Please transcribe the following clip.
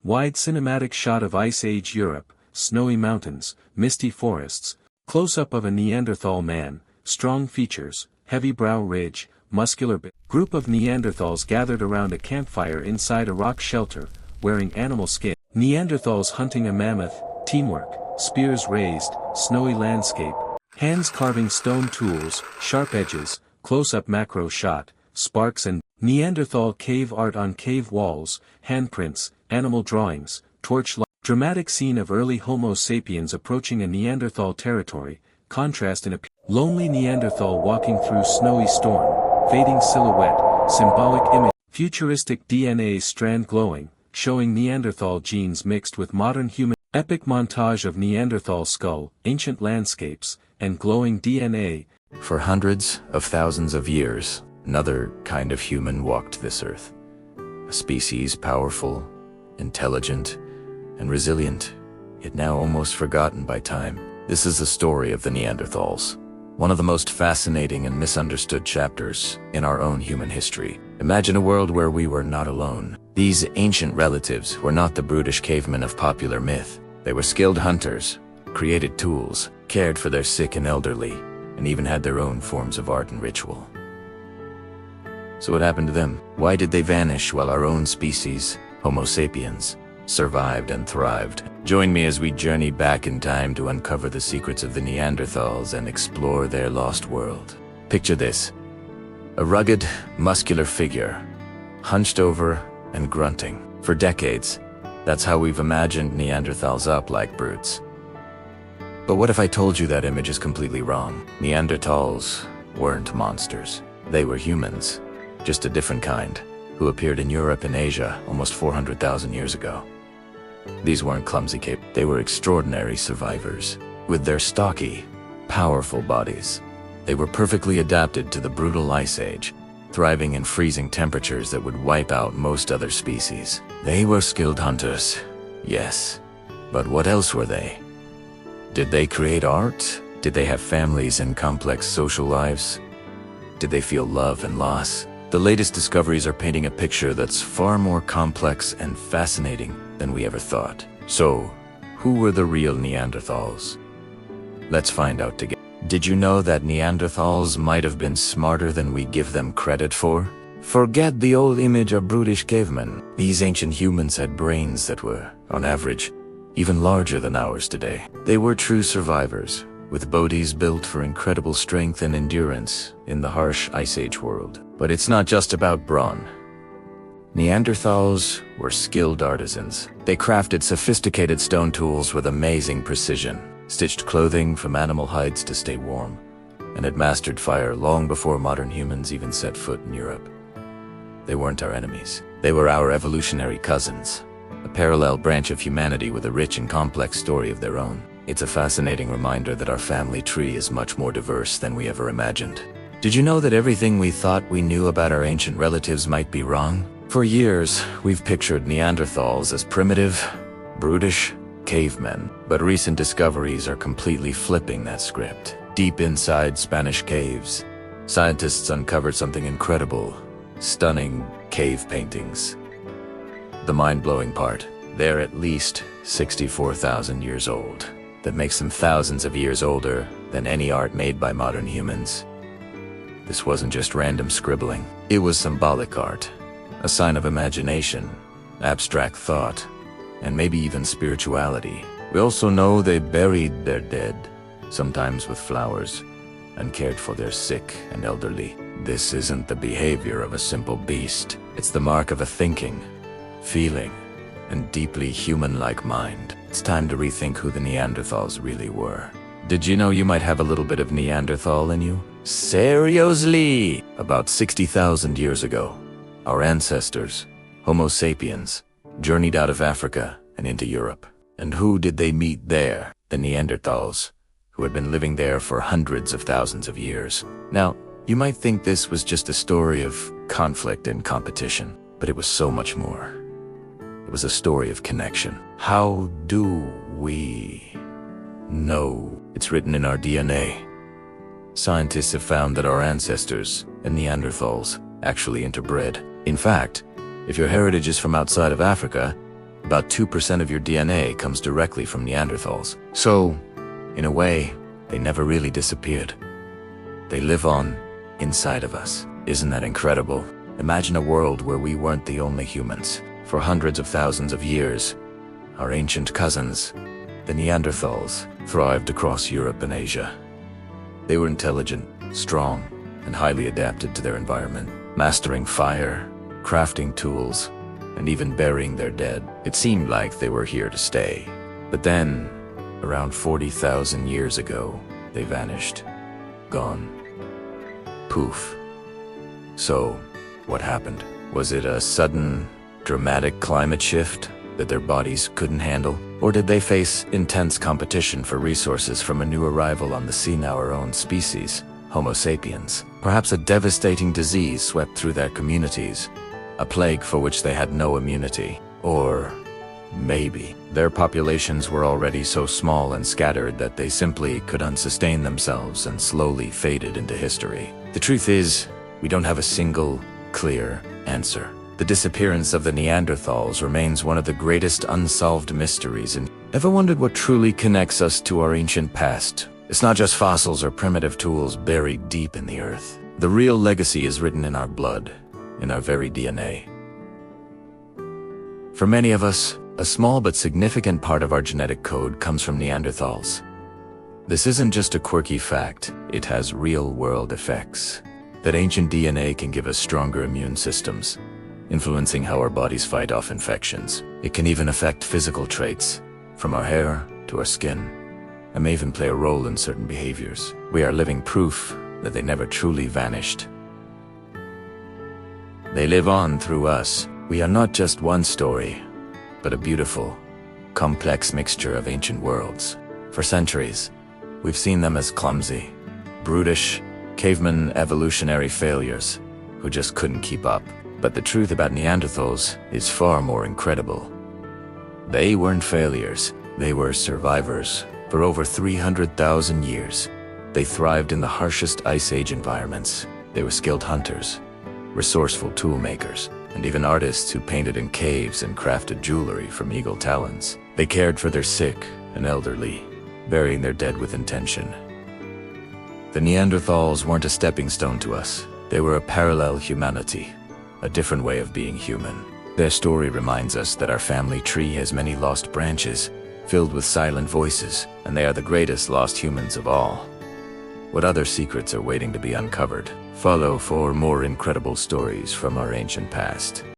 Wide cinematic shot of Ice Age Europe, snowy mountains, misty forests, close-up of a Neanderthal man, strong features, heavy brow ridge, muscular group of Neanderthals gathered around a campfire inside a rock shelter, wearing animal skin. Neanderthals hunting a mammoth, teamwork, spears raised, snowy landscape, hands carving stone tools, sharp edges, close-up macro shot, sparks and Neanderthal cave art on cave walls, handprints, animal drawings, torchlight. Dramatic scene of early Homo sapiens approaching a Neanderthal territory, contrast in a lonely Neanderthal walking through snowy storm, fading silhouette, symbolic image, futuristic DNA strand glowing, showing Neanderthal genes mixed with modern human, epic montage of Neanderthal skull, ancient landscapes, and glowing DNA. For hundreds of thousands of years, another kind of human walked this earth. A species powerful, intelligent, and resilient, yet now almost forgotten by time. This is the story of the Neanderthals, one of the most fascinating and misunderstood chapters in our own human history. Imagine a world where we were not alone. These ancient relatives were not the brutish cavemen of popular myth. They were skilled hunters, created tools, cared for their sick and elderly, and even had their own forms of art and ritual. So what happened to them? Why did they vanish while our own species, Homo sapiens, survived and thrived? Join me as we journey back in time to uncover the secrets of the Neanderthals and explore their lost world. Picture this: a rugged, muscular figure, hunched over and grunting. For decades, that's how we've imagined Neanderthals up like brutes. But what if I told you that image is completely wrong? Neanderthals weren't monsters. They were humans, just a different kind, who appeared in Europe and Asia almost 400,000 years ago. These weren't clumsy they were extraordinary survivors. With their stocky, powerful bodies, they were perfectly adapted to the brutal ice age, thriving in freezing temperatures that would wipe out most other species. They were skilled hunters, yes. But what else were they? Did they create art? Did they have families and complex social lives? Did they feel love and loss? The latest discoveries are painting a picture that's far more complex and fascinating than we ever thought. So, who were the real Neanderthals? Let's find out together. Did you know that Neanderthals might have been smarter than we give them credit for? Forget the old image of brutish cavemen. These ancient humans had brains that were, on average, even larger than ours today. They were true survivors, with bodies built for incredible strength and endurance in the harsh Ice Age world. But it's not just about brawn. Neanderthals were skilled artisans. They crafted sophisticated stone tools with amazing precision, stitched clothing from animal hides to stay warm, and had mastered fire long before modern humans even set foot in Europe. They weren't our enemies. They were our evolutionary cousins, a parallel branch of humanity with a rich and complex story of their own. It's a fascinating reminder that our family tree is much more diverse than we ever imagined. Did you know that everything we thought we knew about our ancient relatives might be wrong? For years, we've pictured Neanderthals as primitive, brutish cavemen, but recent discoveries are completely flipping that script. Deep inside Spanish caves, scientists uncovered something incredible: stunning cave paintings. The mind-blowing part, they're at least 64,000 years old. That makes them thousands of years older than any art made by modern humans. This wasn't just random scribbling. It was symbolic art, a sign of imagination, abstract thought, and maybe even spirituality. We also know they buried their dead, sometimes with flowers, and cared for their sick and elderly. This isn't the behavior of a simple beast. It's the mark of a thinking, feeling, and deeply human-like mind. It's time to rethink who the Neanderthals really were. Did you know you might have a little bit of Neanderthal in you? Seriously! About 60,000 years ago, our ancestors, Homo sapiens, journeyed out of Africa and into Europe. And who did they meet there? The Neanderthals, who had been living there for hundreds of thousands of years. Now, you might think this was just a story of conflict and competition, but it was so much more. It was a story of connection. How do we know? It's written in our DNA. Scientists have found that our ancestors and Neanderthals actually interbred. In fact, if your heritage is from outside of Africa, About 2% of your DNA comes directly from Neanderthals. So, in a way, they never really disappeared. They live on inside of us. Isn't that incredible? Imagine a world where we weren't the only humans. For hundreds of thousands of years, our ancient cousins, the Neanderthals, thrived across Europe and Asia. They were intelligent, strong, and highly adapted to their environment, mastering fire, crafting tools, and even burying their dead. It seemed like they were here to stay. But then, around 40,000 years ago, they vanished. Gone. Poof. So, what happened? Was it a sudden, dramatic climate shift that their bodies couldn't handle? Or did they face intense competition for resources from a new arrival on the scene, our own species, Homo sapiens? Perhaps a devastating disease swept through their communities, a plague for which they had no immunity. Or maybe their populations were already so small and scattered that they simply couldn't sustain themselves and slowly faded into history. The truth is, we don't have a single, clear answer. The disappearance of the Neanderthals remains one of the greatest unsolved mysteries. And ever wondered what truly connects us to our ancient past? It's not just fossils or primitive tools buried deep in the earth. The real legacy is written in our blood, in our very DNA. For many of us, a small but significant part of our genetic code comes from Neanderthals. This isn't just a quirky fact, it has real-world effects. That ancient DNA can give us stronger immune systems, influencing how our bodies fight off infections. It can even affect physical traits, from our hair to our skin, and may even play a role in certain behaviors. We are living proof that they never truly vanished. They live on through us. We are not just one story, but a beautiful, complex mixture of ancient worlds. For centuries, we've seen them as clumsy, brutish, caveman evolutionary failures who just couldn't keep up. But the truth about Neanderthals is far more incredible. They weren't failures, they were survivors. For over 300,000 years, they thrived in the harshest Ice Age environments. They were skilled hunters, resourceful tool makers, and even artists who painted in caves and crafted jewelry from eagle talons. They cared for their sick and elderly, burying their dead with intention. The Neanderthals weren't a stepping stone to us. They were a parallel humanity, a different way of being human. Their story reminds us that our family tree has many lost branches, filled with silent voices, and they are the greatest lost humans of all. What other secrets are waiting to be uncovered? Follow for more incredible stories from our ancient past.